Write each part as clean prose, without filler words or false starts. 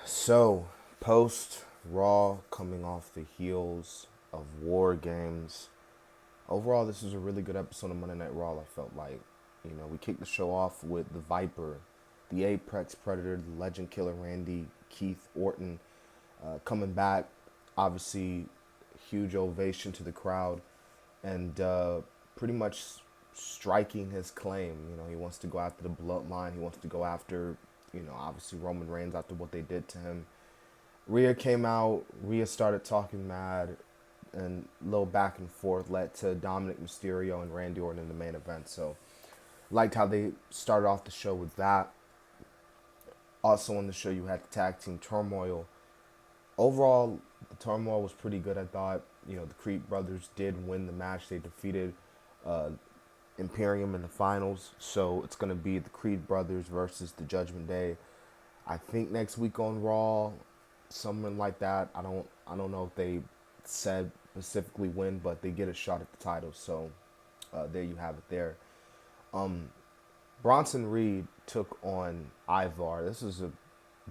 So, post Raw coming off the heels of War Games. Overall, this was a really good episode of Monday Night Raw, I felt like. We kicked the show off with the Viper, the Apex Predator, the Legend Killer Randy, Keith Orton coming back. Obviously, huge ovation to the crowd and pretty much striking his claim. He wants to go after the bloodline. He wants to go after, obviously Roman Reigns after what they did to him. Rhea came out. Rhea started talking mad, and a little back and forth led to Dominic Mysterio and Randy Orton in the main event. So, liked how they started off the show with that. Also on the show, you had the tag team turmoil. Overall, the turmoil was pretty good. I thought. The Creed brothers did win the match. They defeated uh, Imperium in the finals. So it's gonna be the Creed brothers versus the Judgment Day. I think next week on Raw, something like that. I don't know if they said specifically when, but they get a shot at the title. So there you have it. There. Um, Bronson Reed took on Ivar. This is a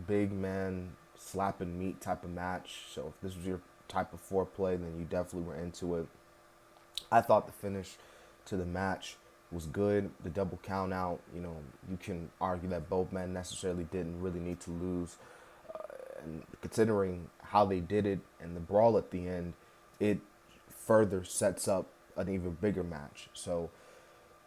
big man slapping meat type of match. So if this was your type of foreplay, then you definitely were into it. I thought the finish to the match was good. The double count out, you can argue that both men necessarily didn't really need to lose. And considering how they did it and the brawl at the end, it further sets up an even bigger match. So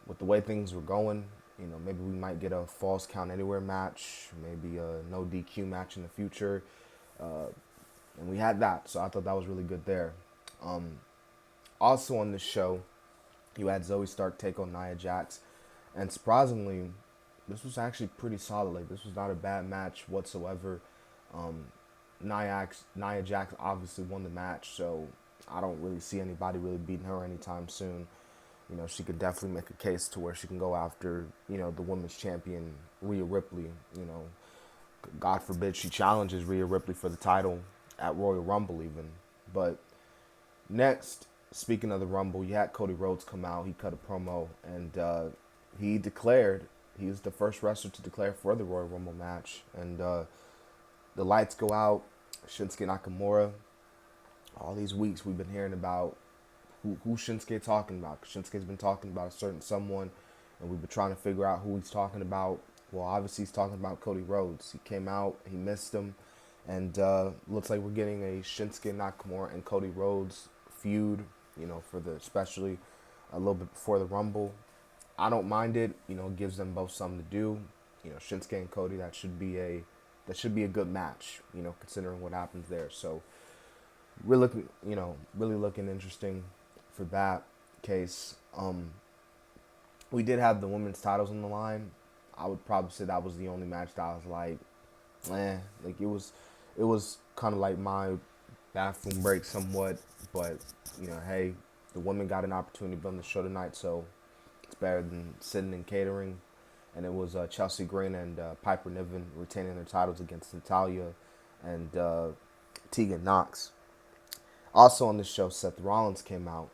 with the way things were going, maybe we might get a false count anywhere match, maybe a no DQ match in the future. Uh, and we had that. So I thought that was really good there. Um, Also on this show, you had Zoe Stark take on Nia Jax, and surprisingly, this was actually pretty solid. Like this was not a bad match whatsoever. Um, Nia Jax obviously won the match, so I don't really see anybody really beating her anytime soon. She could definitely make a case to where she can go after, the women's champion Rhea Ripley. God forbid she challenges Rhea Ripley for the title at Royal Rumble even. But next, speaking of the Rumble, you had Cody Rhodes come out. He cut a promo and he declared he was the first wrestler to declare for the Royal Rumble match. And the lights go out. Shinsuke Nakamura. All these weeks we've been hearing about who Shinsuke talking about. Shinsuke's been talking about a certain someone, and we've been trying to figure out who he's talking about. Well, obviously he's talking about Cody Rhodes. He came out, he missed him, and looks like we're getting a Shinsuke Nakamura and Cody Rhodes feud. For the especially a little bit before the Rumble. I don't mind it. It gives them both something to do. Shinsuke and Cody. That should be a good match. Considering what happens there. So really looking interesting for that case. We did have the women's titles on the line. I would probably say that was the only match that I was like it was kind of like my bathroom break somewhat, but hey, the women got an opportunity to be on the show tonight, so it's better than sitting and catering. And it was Chelsea Green and Piper Niven retaining their titles against Natalia and Tegan Knox. Also on this show, Seth Rollins came out,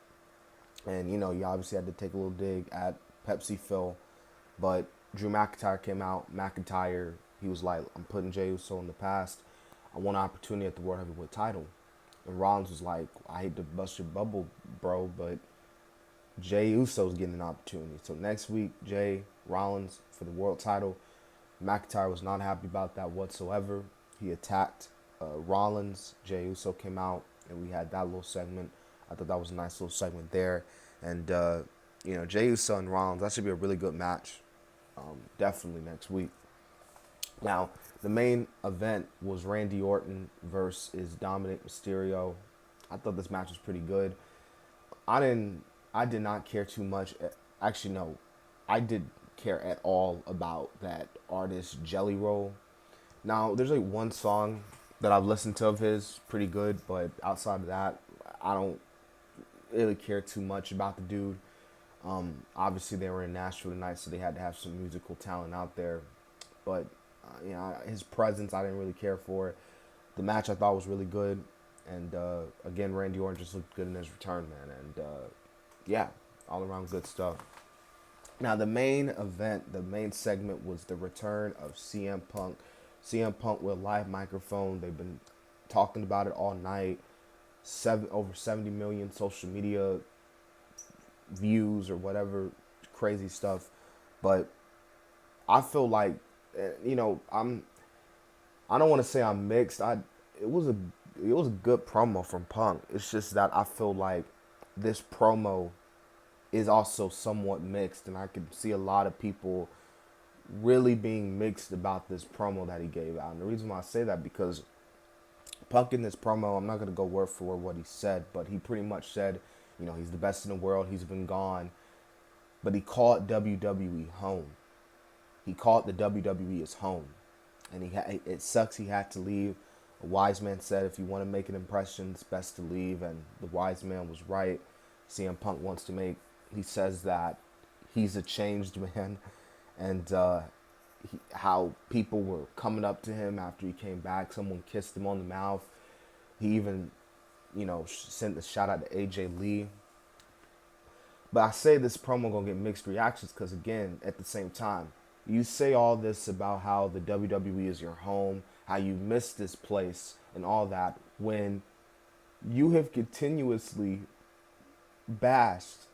and you obviously had to take a little dig at Pepsi Phil, but Drew McIntyre came out. McIntyre, he was like, "I'm putting Jey Uso in the past. I want an opportunity at the World Heavyweight Title." And Rollins was like, "I hate to bust your bubble, bro, but Jey Uso's getting an opportunity." So next week, Jey Rollins for the world title. McIntyre was not happy about that whatsoever. He attacked Rollins. Jey Uso came out, and we had that little segment. I thought that was a nice little segment there. And, Jey Uso and Rollins, that should be a really good match. Definitely next week. Now, the main event was Randy Orton versus Dominic Mysterio. I thought this match was pretty good. I did not care too much. Actually, no, I did care at all about that artist Jelly Roll. Now, there's like one song that I've listened to of his, pretty good, but outside of that, I don't really care too much about the dude. Obviously, they were in Nashville tonight, so they had to have some musical talent out there. But his presence, I didn't really care for. The match I thought was really good, and again, Randy Orton just looked good in his return, man. And yeah, all around good stuff. Now, the main event, the main segment was the return of CM Punk. CM Punk with a live microphone. They've been talking about it all night. Over 70 million social media views or whatever crazy stuff. But I feel like, you know, I don't want to say I'm mixed. It was a it was a good promo from Punk. It's just that I feel like this promo is also somewhat mixed, and I can see a lot of people really being mixed about this promo that he gave out. And the reason why I say that, because Punk in this promo, I'm not gonna go word for word what he said, but he pretty much said, you know, he's the best in the world. He's been gone, but he called WWE home. He called the WWE his home, and it sucks he had to leave. A wise man said, if you want to make an impression, it's best to leave, and the wise man was right. CM Punk wants to make. He says that he's a changed man, and how people were coming up to him after he came back. Someone kissed him on the mouth. He even, you know, sent a shout out to AJ Lee. But I say this promo gonna get mixed reactions because, again, at the same time, you say all this about how the WWE is your home, how you miss this place and all that, when you have continuously bashed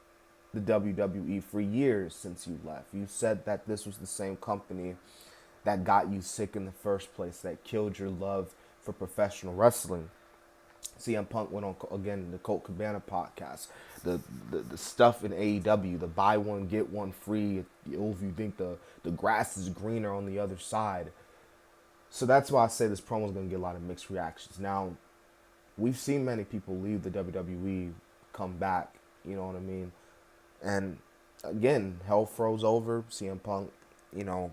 the WWE for years since you left. You said that this was the same company that got you sick in the first place, that killed your love for professional wrestling. CM Punk went on again the Colt Cabana podcast. The stuff in AEW, the buy one get one free. If you think the grass is greener on the other side. So that's why I say this promo is going to get a lot of mixed reactions. Now, we've seen many people leave the WWE, come back. You know what I mean? And again, hell froze over. CM Punk, you know,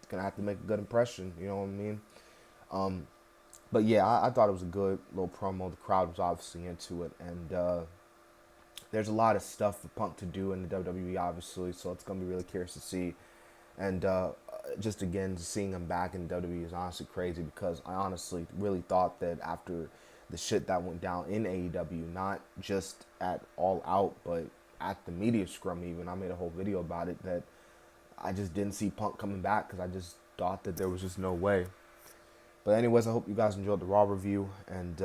gonna have to make a good impression. You know what I mean? But yeah, I thought it was a good little promo. The crowd was obviously into it, and there's a lot of stuff for Punk to do in the WWE, obviously. So it's gonna be really curious to see. And just again, seeing him back in WWE is honestly crazy, because I honestly really thought that after the shit that went down in AEW, not just at All Out, but at the media scrum even, I made a whole video about it, that I just didn't see Punk coming back because I just thought that there was just no way. But anyways, I hope you guys enjoyed the Raw review, and